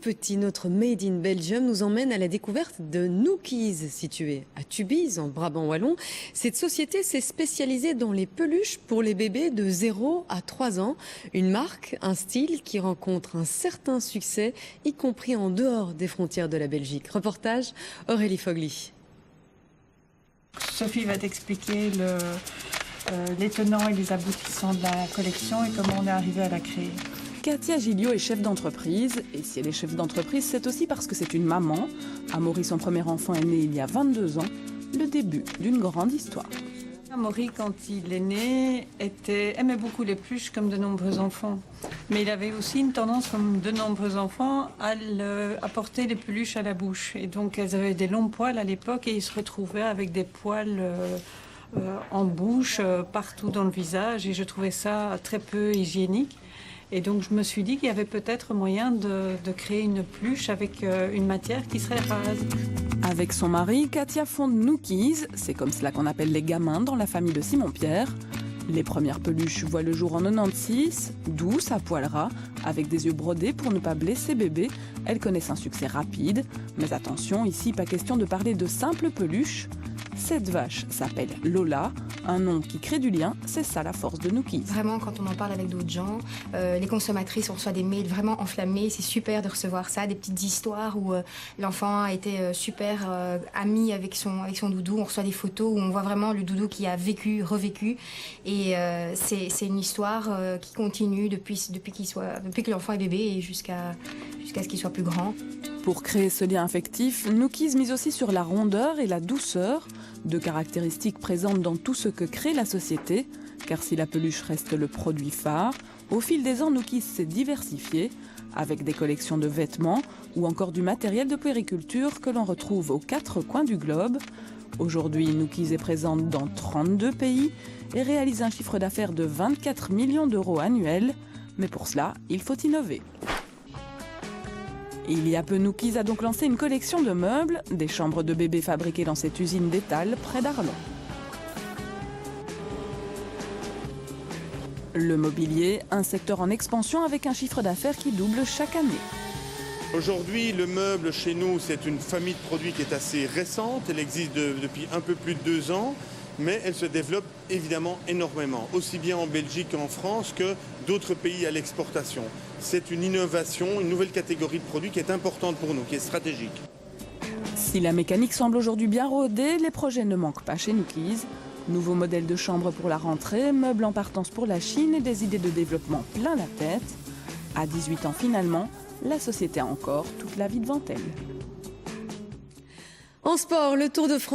Petit, notre Made in Belgium nous emmène à la découverte de Nookies, située à Tubize, en Brabant wallon. Cette société s'est spécialisée dans les peluches pour les bébés de 0 à 3 ans. Une marque, un style qui rencontre un certain succès, y compris en dehors des frontières de la Belgique. Reportage Aurélie Fogli. Sophie va t'expliquer les tenants et les aboutissants de la collection et comment on est arrivé à la créer. Katia Gilliot est chef d'entreprise, et si elle est chef d'entreprise, c'est aussi parce que c'est une maman. Amaury, son premier enfant, est né il y a 22 ans, le début d'une grande histoire. Amaury, quand il est né, aimait beaucoup les peluches comme de nombreux enfants. Mais il avait aussi une tendance, comme de nombreux enfants, à porter les peluches à la bouche. Et donc elles avaient des longs poils à l'époque et il se retrouvait avec des poils en bouche, partout dans le visage. Et je trouvais ça très peu hygiénique. Et donc je me suis dit qu'il y avait peut-être moyen de créer une peluche avec une matière qui serait rase. Avec son mari, Katia fonde Nookies, c'est comme cela qu'on appelle les gamins dans la famille de Simon-Pierre. Les premières peluches voient le jour en 96, douces, à poils ras, avec des yeux brodés pour ne pas blesser bébé. Elles connaissent un succès rapide. Mais attention, ici pas question de parler de simples peluches. Cette vache s'appelle Lola, un nom qui crée du lien, c'est ça la force de Nookies. Vraiment, quand on en parle avec d'autres gens, les consommatrices, on reçoit des mails vraiment enflammés, c'est super de recevoir ça, des petites histoires où l'enfant a été super ami avec son doudou, on reçoit des photos où on voit vraiment le doudou qui a vécu, revécu, et c'est une histoire qui continue depuis que l'enfant est bébé et jusqu'à ce qu'il soit plus grand. Pour créer ce lien affectif, Nookies mise aussi sur la rondeur et la douceur, deux caractéristiques présentes dans tout ce que crée la société, car si la peluche reste le produit phare, au fil des ans, Nookies s'est diversifié, avec des collections de vêtements ou encore du matériel de puériculture que l'on retrouve aux 4 coins du globe. Aujourd'hui, Nookies est présente dans 32 pays et réalise un chiffre d'affaires de 24 millions d'euros annuels, mais pour cela, il faut innover. Il y a peu, Nookies a donc lancé une collection de meubles, des chambres de bébés fabriquées dans cette usine d'Étal près d'Arlon. Le mobilier, un secteur en expansion avec un chiffre d'affaires qui double chaque année. Aujourd'hui, le meuble chez nous, c'est une famille de produits qui est assez récente. Elle existe depuis un peu plus de 2 ans, mais elle se développe évidemment énormément, aussi bien en Belgique qu'en France que d'autres pays à l'exportation. C'est une innovation, une nouvelle catégorie de produits qui est importante pour nous, qui est stratégique. Si la mécanique semble aujourd'hui bien rodée, les projets ne manquent pas chez Nookies. Nouveau modèle de chambre pour la rentrée, meubles en partance pour la Chine et des idées de développement plein la tête. À 18 ans finalement, la société a encore toute la vie devant elle. En sport, le Tour de France.